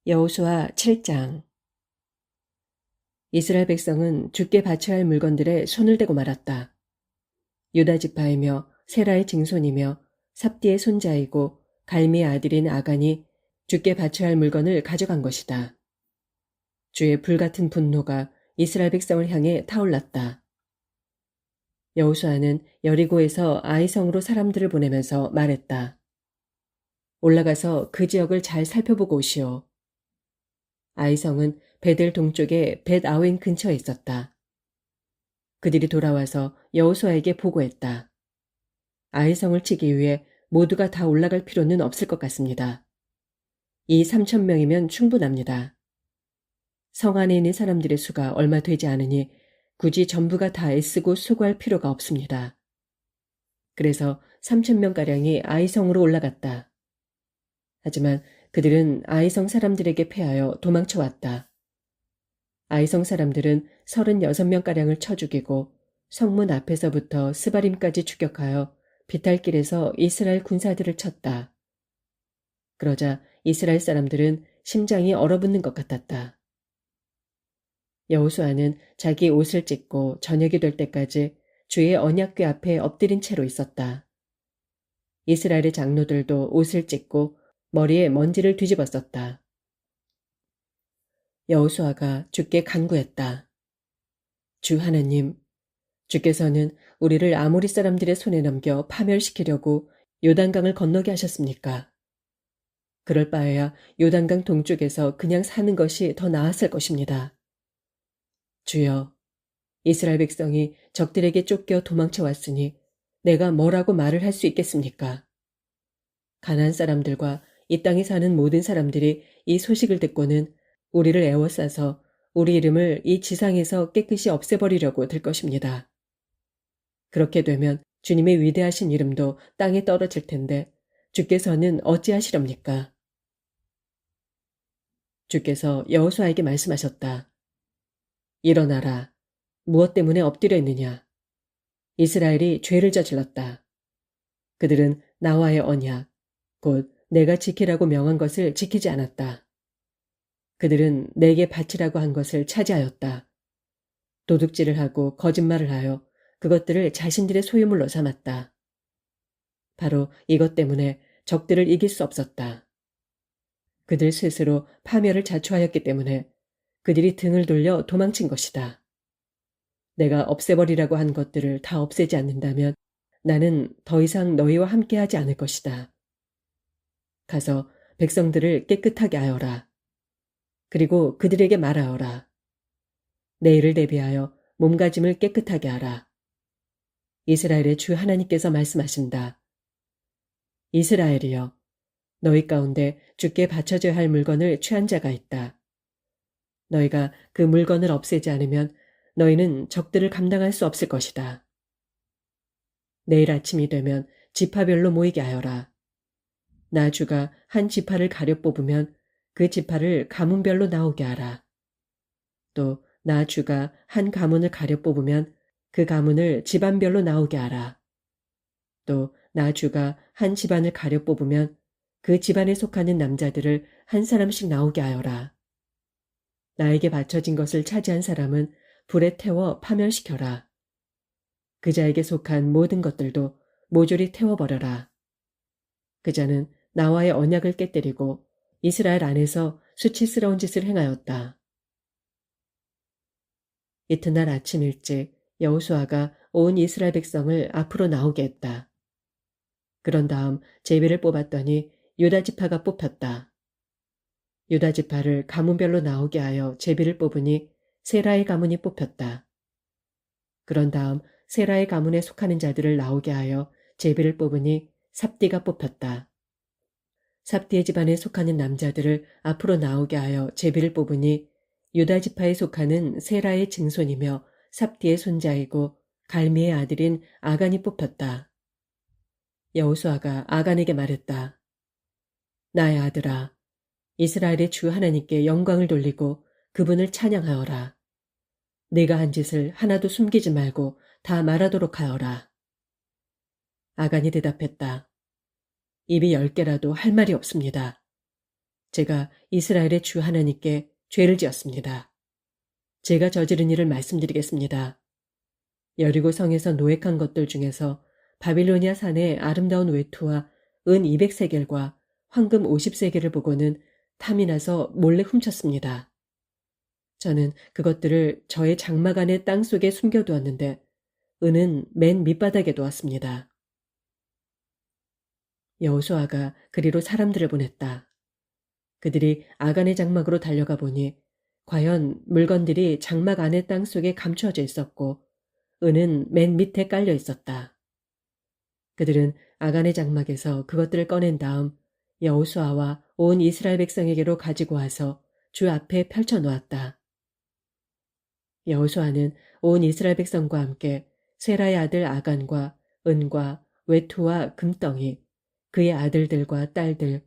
여호수아 7장. 이스라엘 백성은 주께 바쳐야 할 물건들에 손을 대고 말았다. 유다 지파이며 세라의 증손이며 삽디의 손자이고 갈미의 아들인 아간이 주께 바쳐야 할 물건을 가져간 것이다. 주의 불같은 분노가 이스라엘 백성을 향해 타올랐다. 여호수아는 여리고에서 아이성으로 사람들을 보내면서 말했다. 올라가서 그 지역을 잘 살펴보고 오시오. 아이성은 베델 동쪽의 벳 아웬 근처에 있었다. 그들이 돌아와서 여호수아에게 보고했다. 아이성을 치기 위해 모두가 다 올라갈 필요는 없을 것 같습니다. 이 3,000명이면 충분합니다. 성 안에 있는 사람들의 수가 얼마 되지 않으니 굳이 전부가 다 애쓰고 수고할 필요가 없습니다. 그래서 3,000명가량이 아이성으로 올라갔다. 하지만 그들은 아이성 사람들에게 패하여 도망쳐왔다. 아이성 사람들은 36명가량을 쳐 죽이고 성문 앞에서부터 스바림까지 추격하여 비탈길에서 이스라엘 군사들을 쳤다. 그러자 이스라엘 사람들은 심장이 얼어붙는 것 같았다. 여호수아는 자기 옷을 찢고 저녁이 될 때까지 주의 언약궤 앞에 엎드린 채로 있었다. 이스라엘의 장로들도 옷을 찢고 머리에 먼지를 뒤집었었다. 여호수아가 주께 간구했다. 주 하나님, 주께서는 우리를 아모리 사람들의 손에 넘겨 파멸시키려고 요단강을 건너게 하셨습니까? 그럴 바에야 요단강 동쪽에서 그냥 사는 것이 더 나았을 것입니다. 주여, 이스라엘 백성이 적들에게 쫓겨 도망쳐 왔으니 내가 뭐라고 말을 할 수 있겠습니까? 가나안 사람들과 이 땅에 사는 모든 사람들이 이 소식을 듣고는 우리를 애워싸서 우리 이름을 이 지상에서 깨끗이 없애버리려고 들 것입니다. 그렇게 되면 주님의 위대하신 이름도 땅에 떨어질 텐데 주께서는 어찌하시렵니까? 주께서 여호수아에게 말씀하셨다. 일어나라. 무엇 때문에 엎드려 있느냐? 이스라엘이 죄를 저질렀다. 그들은 나와의 언약, 곧 내가 지키라고 명한 것을 지키지 않았다. 그들은 내게 바치라고 한 것을 차지하였다. 도둑질을 하고 거짓말을 하여 그것들을 자신들의 소유물로 삼았다. 바로 이것 때문에 적들을 이길 수 없었다. 그들 스스로 파멸을 자초하였기 때문에 그들이 등을 돌려 도망친 것이다. 내가 없애버리라고 한 것들을 다 없애지 않는다면 나는 더 이상 너희와 함께하지 않을 것이다. 가서 백성들을 깨끗하게 하여라. 그리고 그들에게 말하여라. 내일을 대비하여 몸가짐을 깨끗하게 하라. 이스라엘의 주 하나님께서 말씀하신다. 이스라엘이여, 너희 가운데 주께 바쳐져야 할 물건을 취한 자가 있다. 너희가 그 물건을 없애지 않으면 너희는 적들을 감당할 수 없을 것이다. 내일 아침이 되면 지파별로 모이게 하여라. 나 주가 한 지파를 가려 뽑으면 그 지파를 가문별로 나오게 하라. 또 나 주가 한 가문을 가려 뽑으면 그 가문을 집안별로 나오게 하라. 또 나 주가 한 집안을 가려 뽑으면 그 집안에 속하는 남자들을 한 사람씩 나오게 하여라. 나에게 바쳐진 것을 차지한 사람은 불에 태워 파멸시켜라. 그 자에게 속한 모든 것들도 모조리 태워버려라. 그 자는 나와의 언약을 깨뜨리고 이스라엘 안에서 수치스러운 짓을 행하였다. 이튿날 아침 일찍 여호수아가 온 이스라엘 백성을 앞으로 나오게 했다. 그런 다음 제비를 뽑았더니 유다 지파가 뽑혔다. 유다 지파를 가문별로 나오게 하여 제비를 뽑으니 세라의 가문이 뽑혔다. 그런 다음 세라의 가문에 속하는 자들을 나오게 하여 제비를 뽑으니 삽디가 뽑혔다. 삽디의 집안에 속하는 남자들을 앞으로 나오게 하여 제비를 뽑으니 유다 지파에 속하는 세라의 증손이며 삽디의 손자이고 갈미의 아들인 아간이 뽑혔다. 여호수아가 아간에게 말했다. 나의 아들아, 이스라엘의 주 하나님께 영광을 돌리고 그분을 찬양하여라. 네가 한 짓을 하나도 숨기지 말고 다 말하도록 하여라. 아간이 대답했다. 입이 10개라도 할 말이 없습니다. 제가 이스라엘의 주 하나님께 죄를 지었습니다. 제가 저지른 일을 말씀드리겠습니다. 여리고 성에서 노획한 것들 중에서 바빌로니아 산의 아름다운 외투와 은 200세겔과 황금 50세겔을 보고는 탐이 나서 몰래 훔쳤습니다. 저는 그것들을 저의 장막 안의 땅 속에 숨겨두었는데 은은 맨 밑바닥에 두었습니다. 여호수아가 그리로 사람들을 보냈다. 그들이 아간의 장막으로 달려가 보니 과연 물건들이 장막 안의 땅 속에 감추어져 있었고 은은 맨 밑에 깔려 있었다. 그들은 아간의 장막에서 그것들을 꺼낸 다음 여호수아와 온 이스라엘 백성에게로 가지고 와서 주 앞에 펼쳐 놓았다. 여호수아는 온 이스라엘 백성과 함께 세라의 아들 아간과 은과 외투와 금덩이, 그의 아들들과 딸들,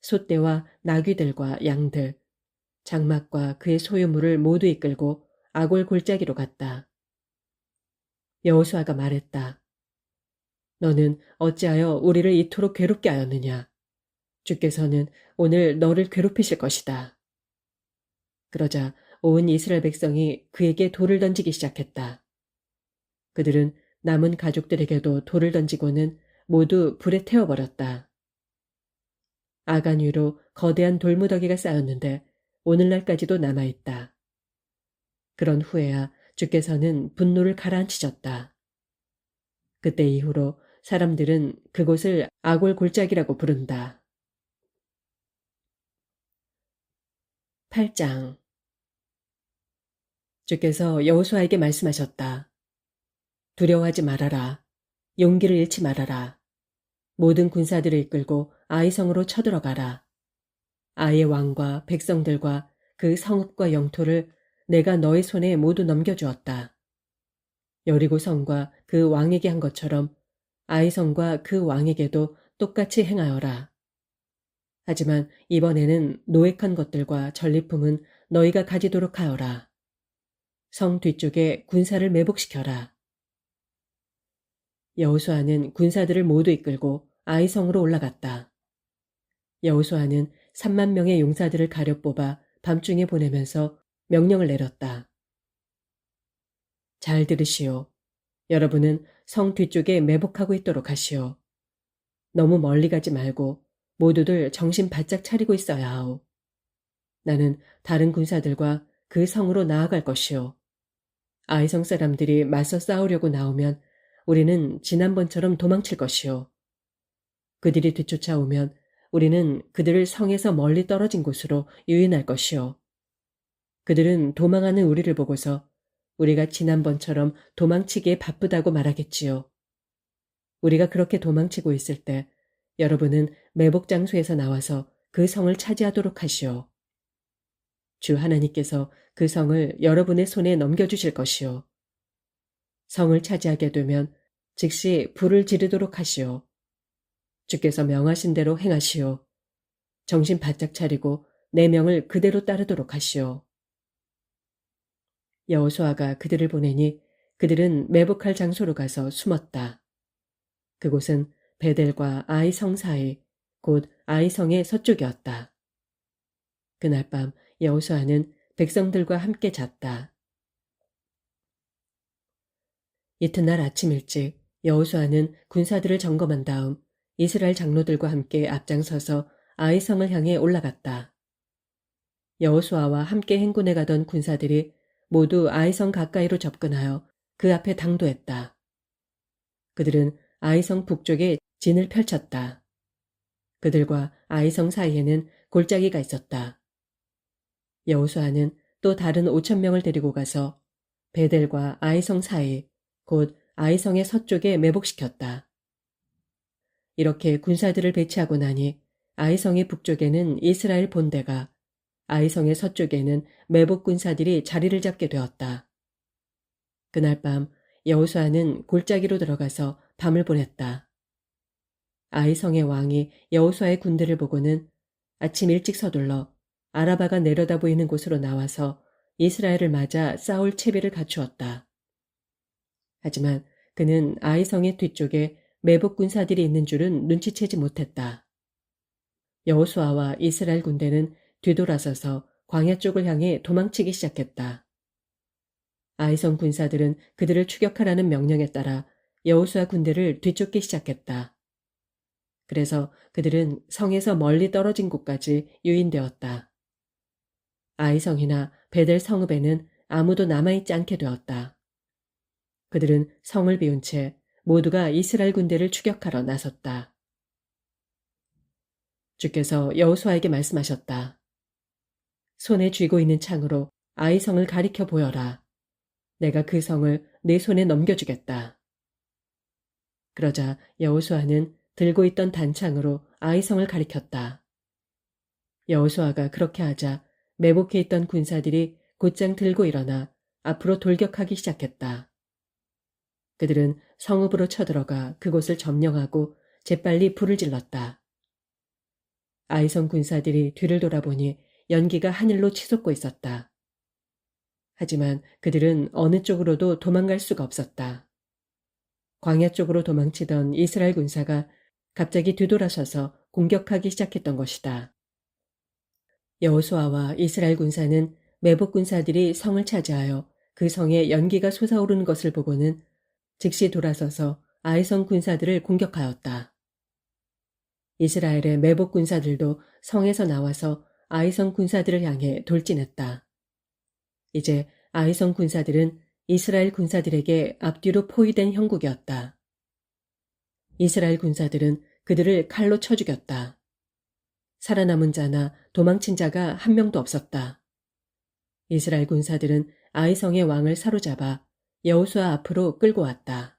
솥대와 나귀들과 양들, 장막과 그의 소유물을 모두 이끌고 아골 골짜기로 갔다. 여호수아가 말했다. 너는 어찌하여 우리를 이토록 괴롭게 하였느냐? 주께서는 오늘 너를 괴롭히실 것이다. 그러자 온 이스라엘 백성이 그에게 돌을 던지기 시작했다. 그들은 남은 가족들에게도 돌을 던지고는 모두 불에 태워버렸다. 아간 위로 거대한 돌무더기가 쌓였는데 오늘날까지도 남아있다. 그런 후에야 주께서는 분노를 가라앉히셨다. 그때 이후로 사람들은 그곳을 아골 골짜기라고 부른다. 8장. 주께서 여호수아에게 말씀하셨다. 두려워하지 말아라. 용기를 잃지 말아라. 모든 군사들을 이끌고 아이성으로 쳐들어가라. 아이의 왕과 백성들과 그 성읍과 영토를 내가 너의 손에 모두 넘겨주었다. 여리고 성과 그 왕에게 한 것처럼 아이성과 그 왕에게도 똑같이 행하여라. 하지만 이번에는 노획한 것들과 전리품은 너희가 가지도록 하여라. 성 뒤쪽에 군사를 매복시켜라. 여호수아는 군사들을 모두 이끌고 아이성으로 올라갔다. 여호수아는 3만 명의 용사들을 가려 뽑아 밤중에 보내면서 명령을 내렸다. 잘 들으시오. 여러분은 성 뒤쪽에 매복하고 있도록 하시오. 너무 멀리 가지 말고 모두들 정신 바짝 차리고 있어야 하오. 나는 다른 군사들과 그 성으로 나아갈 것이오. 아이성 사람들이 맞서 싸우려고 나오면 우리는 지난번처럼 도망칠 것이오. 그들이 뒤쫓아오면 우리는 그들을 성에서 멀리 떨어진 곳으로 유인할 것이오. 그들은 도망하는 우리를 보고서 우리가 지난번처럼 도망치기에 바쁘다고 말하겠지요. 우리가 그렇게 도망치고 있을 때 여러분은 매복 장소에서 나와서 그 성을 차지하도록 하시오. 주 하나님께서 그 성을 여러분의 손에 넘겨주실 것이오. 성을 차지하게 되면 즉시 불을 지르도록 하시오. 주께서 명하신 대로 행하시오. 정신 바짝 차리고 내 명을 그대로 따르도록 하시오. 여호수아가 그들을 보내니 그들은 매복할 장소로 가서 숨었다. 그곳은 베델과 아이성 사이, 곧 아이성의 서쪽이었다. 그날 밤 여호수아는 백성들과 함께 잤다. 이튿날 아침 일찍 여호수아는 군사들을 점검한 다음 이스라엘 장로들과 함께 앞장서서 아이성을 향해 올라갔다. 여호수아와 함께 행군해 가던 군사들이 모두 아이성 가까이로 접근하여 그 앞에 당도했다. 그들은 아이성 북쪽에 진을 펼쳤다. 그들과 아이성 사이에는 골짜기가 있었다. 여호수아는 또 다른 5천 명을 데리고 가서 베델과 아이성 사이, 곧 아이성의 서쪽에 매복시켰다. 이렇게 군사들을 배치하고 나니 아이성의 북쪽에는 이스라엘 본대가, 아이성의 서쪽에는 매복 군사들이 자리를 잡게 되었다. 그날 밤 여호수아는 골짜기로 들어가서 밤을 보냈다. 아이성의 왕이 여호수아의 군대를 보고는 아침 일찍 서둘러 아라바가 내려다 보이는 곳으로 나와서 이스라엘을 맞아 싸울 채비를 갖추었다. 하지만 그는 아이성의 뒤쪽에 매복 군사들이 있는 줄은 눈치채지 못했다. 여호수아와 이스라엘 군대는 뒤돌아서서 광야 쪽을 향해 도망치기 시작했다. 아이성 군사들은 그들을 추격하라는 명령에 따라 여호수아 군대를 뒤쫓기 시작했다. 그래서 그들은 성에서 멀리 떨어진 곳까지 유인되었다. 아이성이나 베델 성읍에는 아무도 남아있지 않게 되었다. 그들은 성을 비운 채 모두가 이스라엘 군대를 추격하러 나섰다. 주께서 여호수아에게 말씀하셨다. 손에 쥐고 있는 창으로 아이성을 가리켜 보여라. 내가 그 성을 내 손에 넘겨주겠다. 그러자 여호수아는 들고 있던 단창으로 아이성을 가리켰다. 여호수아가 그렇게 하자 매복해 있던 군사들이 곧장 들고 일어나 앞으로 돌격하기 시작했다. 그들은 성읍으로 쳐들어가 그곳을 점령하고 재빨리 불을 질렀다. 아이성 군사들이 뒤를 돌아보니 연기가 하늘로 치솟고 있었다. 하지만 그들은 어느 쪽으로도 도망갈 수가 없었다. 광야 쪽으로 도망치던 이스라엘 군사가 갑자기 뒤돌아서서 공격하기 시작했던 것이다. 여호수아와 이스라엘 군사는 매복 군사들이 성을 차지하여 그 성에 연기가 솟아오르는 것을 보고는 즉시 돌아서서 아이성 군사들을 공격하였다. 이스라엘의 매복 군사들도 성에서 나와서 아이성 군사들을 향해 돌진했다. 이제 아이성 군사들은 이스라엘 군사들에게 앞뒤로 포위된 형국이었다. 이스라엘 군사들은 그들을 칼로 쳐 죽였다. 살아남은 자나 도망친 자가 한 명도 없었다. 이스라엘 군사들은 아이성의 왕을 사로잡아 여호수아 앞으로 끌고 왔다.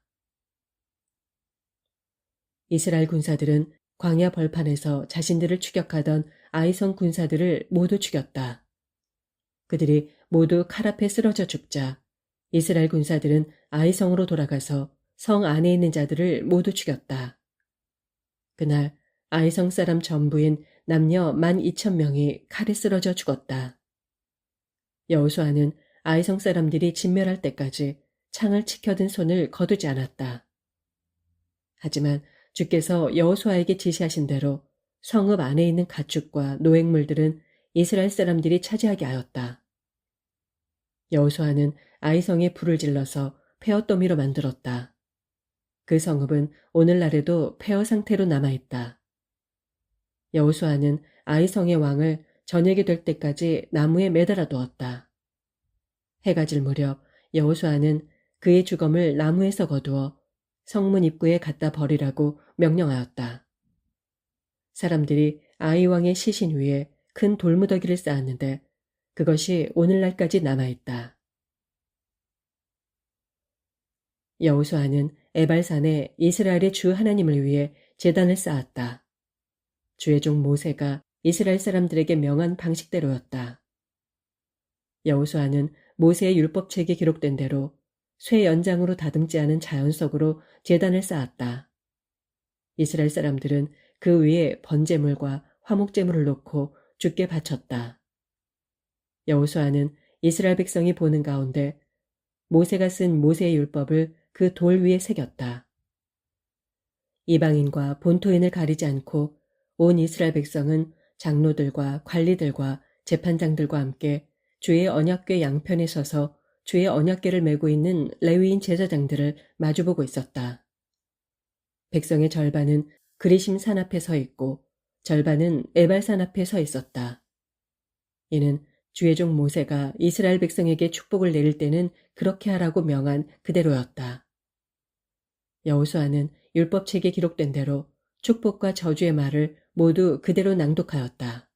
이스라엘 군사들은 광야 벌판에서 자신들을 추격하던 아이성 군사들을 모두 죽였다. 그들이 모두 칼 앞에 쓰러져 죽자 이스라엘 군사들은 아이성으로 돌아가서 성 안에 있는 자들을 모두 죽였다. 그날 아이성 사람 전부인 남녀 12,000명이 칼에 쓰러져 죽었다. 여호수아는 아이성 사람들이 진멸할 때까지 창을 치켜든 손을 거두지 않았다. 하지만 주께서 여호수아에게 지시하신 대로 성읍 안에 있는 가축과 노획물들은 이스라엘 사람들이 차지하게 하였다. 여호수아는 아이성에 불을 질러서 폐허더미로 만들었다. 그 성읍은 오늘날에도 폐허 상태로 남아있다. 여호수아는 아이성의 왕을 저녁이 될 때까지 나무에 매달아 두었다. 해가 질 무렵 여호수아는 그의 주검을 나무에서 거두어 성문 입구에 갖다 버리라고 명령하였다. 사람들이 아이 왕의 시신 위에 큰 돌무더기를 쌓았는데 그것이 오늘날까지 남아있다. 여호수아는 에발산에 이스라엘의 주 하나님을 위해 제단을 쌓았다. 주의 종 모세가 이스라엘 사람들에게 명한 방식대로였다. 여호수아는 모세의 율법책에 기록된 대로 쇠 연장으로 다듬지 않은 자연석으로 제단을 쌓았다. 이스라엘 사람들은 그 위에 번제물과 화목제물을 놓고 주께 바쳤다. 여호수아는 이스라엘 백성이 보는 가운데 모세가 쓴 모세의 율법을 그 돌 위에 새겼다. 이방인과 본토인을 가리지 않고 온 이스라엘 백성은 장로들과 관리들과 재판장들과 함께 주의 언약궤 양편에 서서 주의 언약궤를 메고 있는 레위인 제사장들을 마주보고 있었다. 백성의 절반은 그리심 산 앞에 서 있고 절반은 에발산 앞에 서 있었다. 이는 주의 종 모세가 이스라엘 백성에게 축복을 내릴 때는 그렇게 하라고 명한 그대로였다. 여호수아는 율법책에 기록된 대로 축복과 저주의 말을 모두 그대로 낭독하였다.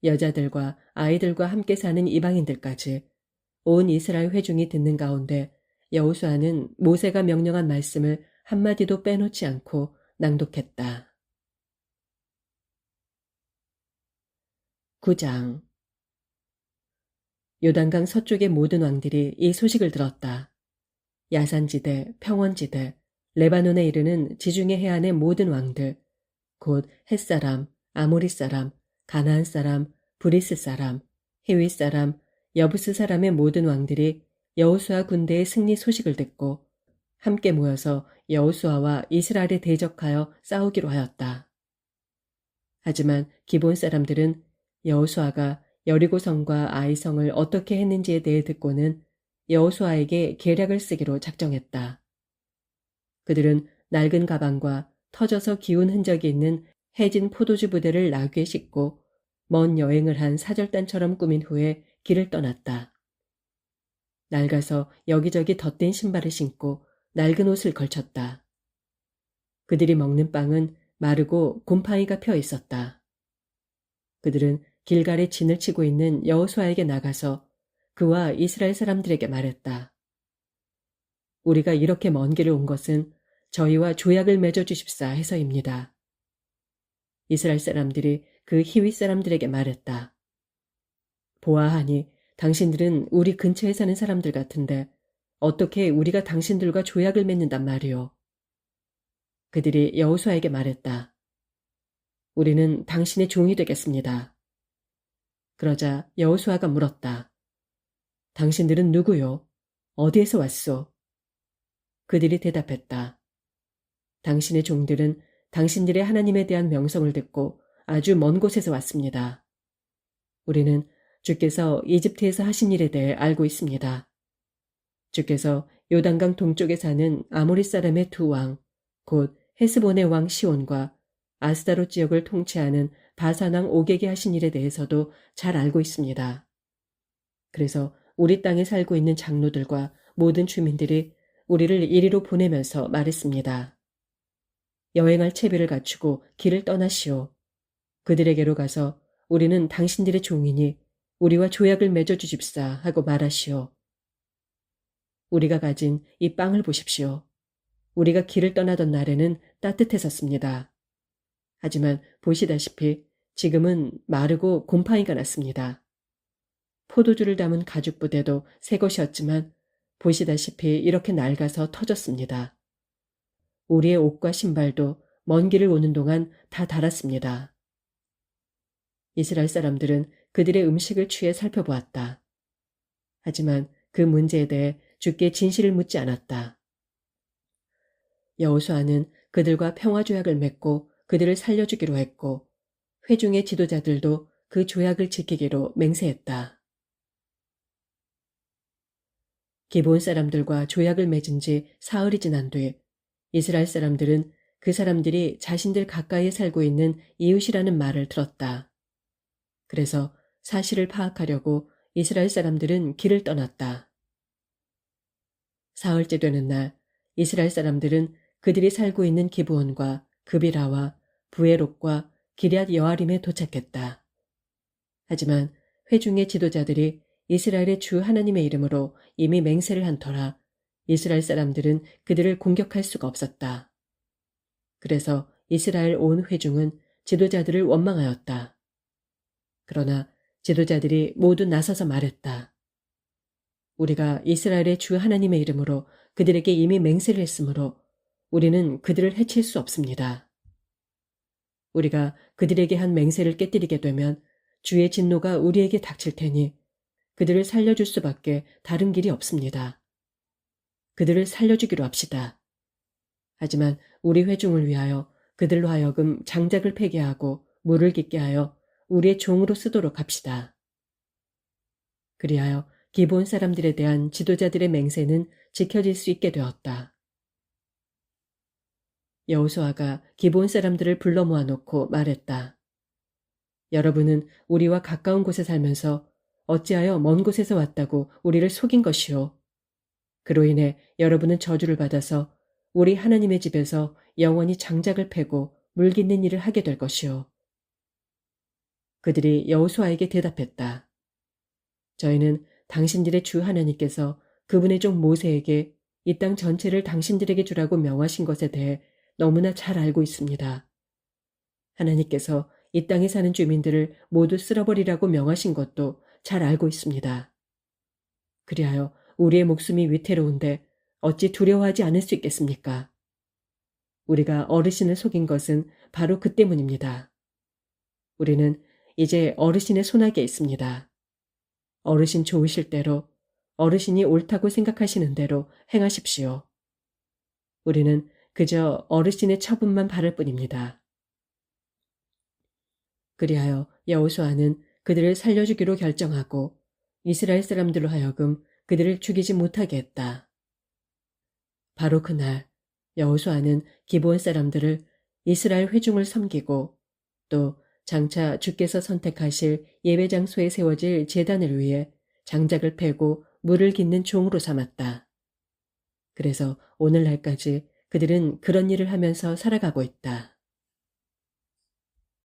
여자들과 아이들과 함께 사는 이방인들까지 온 이스라엘 회중이 듣는 가운데 여호수아는 모세가 명령한 말씀을 한마디도 빼놓지 않고 낭독했다. 9장 요단강 서쪽의 모든 왕들이 이 소식을 들었다. 야산지대, 평원지대, 레바논에 이르는 지중해 해안의 모든 왕들, 곧 헷사람, 아모리 사람, 가나안 사람, 브리스 사람, 히위 사람, 여부스 사람의 모든 왕들이 여호수아 군대의 승리 소식을 듣고 함께 모여서 여호수아와 이스라엘에 대적하여 싸우기로 하였다. 하지만 기브온 사람들은 여호수아가 여리고성과 아이성을 어떻게 했는지에 대해 듣고는 여호수아에게 계략을 쓰기로 작정했다. 그들은 낡은 가방과 터져서 기운 흔적이 있는 해진 포도주 부대를 나귀에 싣고 먼 여행을 한 사절단처럼 꾸민 후에 길을 떠났다. 낡아서 여기저기 덧댄 신발을 신고 낡은 옷을 걸쳤다. 그들이 먹는 빵은 마르고 곰팡이가 펴 있었다. 그들은 길갈에 진을 치고 있는 여호수아에게 나가서 그와 이스라엘 사람들에게 말했다. 우리가 이렇게 먼 길을 온 것은 저희와 조약을 맺어 주십사 해서입니다. 이스라엘 사람들이 그 히윗 사람들에게 말했다. 보아하니 당신들은 우리 근처에 사는 사람들 같은데 어떻게 우리가 당신들과 조약을 맺는단 말이오. 그들이 여호수아에게 말했다. 우리는 당신의 종이 되겠습니다. 그러자 여호수아가 물었다. 당신들은 누구요? 어디에서 왔소? 그들이 대답했다. 당신의 종들은 당신들의 하나님에 대한 명성을 듣고 아주 먼 곳에서 왔습니다. 우리는 주께서 이집트에서 하신 일에 대해 알고 있습니다. 주께서 요단강 동쪽에 사는 아모리 사람의 두 왕, 곧 헤스본의 왕 시온과 아스다롯 지역을 통치하는 바산 왕 옥에게 하신 일에 대해서도 잘 알고 있습니다. 그래서 우리 땅에 살고 있는 장로들과 모든 주민들이 우리를 이리로 보내면서 말했습니다. 여행할 채비를 갖추고 길을 떠나시오. 그들에게로 가서 우리는 당신들의 종이니 우리와 조약을 맺어 주십사 하고 말하시오. 우리가 가진 이 빵을 보십시오. 우리가 길을 떠나던 날에는 따뜻했었습니다. 하지만 보시다시피 지금은 마르고 곰팡이가 났습니다. 포도주를 담은 가죽 부대도 새 것이었지만 보시다시피 이렇게 낡아서 터졌습니다. 우리의 옷과 신발도 먼 길을 오는 동안 다 닳았습니다. 이스라엘 사람들은 그들의 음식을 취해 살펴보았다. 하지만 그 문제에 대해 주께 진실을 묻지 않았다. 여호수아는 그들과 평화조약을 맺고 그들을 살려주기로 했고 회중의 지도자들도 그 조약을 지키기로 맹세했다. 기브온 사람들과 조약을 맺은 지 사흘이 지난 뒤 이스라엘 사람들은 그 사람들이 자신들 가까이에 살고 있는 이웃이라는 말을 들었다. 그래서 사실을 파악하려고 이스라엘 사람들은 길을 떠났다. 사흘째 되는 날 이스라엘 사람들은 그들이 살고 있는 기브온과 그비라와 부에롯과 기럇 여아림에 도착했다. 하지만 회중의 지도자들이 이스라엘의 주 하나님의 이름으로 이미 맹세를 한 터라 이스라엘 사람들은 그들을 공격할 수가 없었다. 그래서 이스라엘 온 회중은 지도자들을 원망하였다. 그러나 지도자들이 모두 나서서 말했다. 우리가 이스라엘의 주 하나님의 이름으로 그들에게 이미 맹세를 했으므로 우리는 그들을 해칠 수 없습니다. 우리가 그들에게 한 맹세를 깨뜨리게 되면 주의 진노가 우리에게 닥칠 테니 그들을 살려줄 수밖에 다른 길이 없습니다. 그들을 살려주기로 합시다. 하지만 우리 회중을 위하여 그들로 하여금 장작을 패게 하고 물을 깃게 하여 우리의 종으로 쓰도록 합시다. 그리하여 기브온 사람들에 대한 지도자들의 맹세는 지켜질 수 있게 되었다. 여호수아가 기브온 사람들을 불러 모아놓고 말했다. 여러분은 우리와 가까운 곳에 살면서 어찌하여 먼 곳에서 왔다고 우리를 속인 것이오. 그로 인해 여러분은 저주를 받아서 우리 하나님의 집에서 영원히 장작을 패고 물 깃는 일을 하게 될 것이오. 그들이 여호수아에게 대답했다. 저희는 당신들의 주 하나님께서 그분의 종 모세에게 이 땅 전체를 당신들에게 주라고 명하신 것에 대해 너무나 잘 알고 있습니다. 하나님께서 이 땅에 사는 주민들을 모두 쓸어버리라고 명하신 것도 잘 알고 있습니다. 그리하여 우리의 목숨이 위태로운데 어찌 두려워하지 않을 수 있겠습니까? 우리가 어르신을 속인 것은 바로 그 때문입니다. 우리는 이제 어르신의 손아귀에 있습니다. 어르신 좋으실 대로 어르신이 옳다고 생각하시는 대로 행하십시오. 우리는 그저 어르신의 처분만 바랄 뿐입니다. 그리하여 여호수아는 그들을 살려주기로 결정하고 이스라엘 사람들로 하여금 그들을 죽이지 못하게 했다. 바로 그날 여호수아는 기브온 사람들을 이스라엘 회중을 섬기고 또 장차 주께서 선택하실 예배 장소에 세워질 제단을 위해 장작을 패고 물을 깃는 종으로 삼았다. 그래서 오늘날까지 그들은 그런 일을 하면서 살아가고 있다.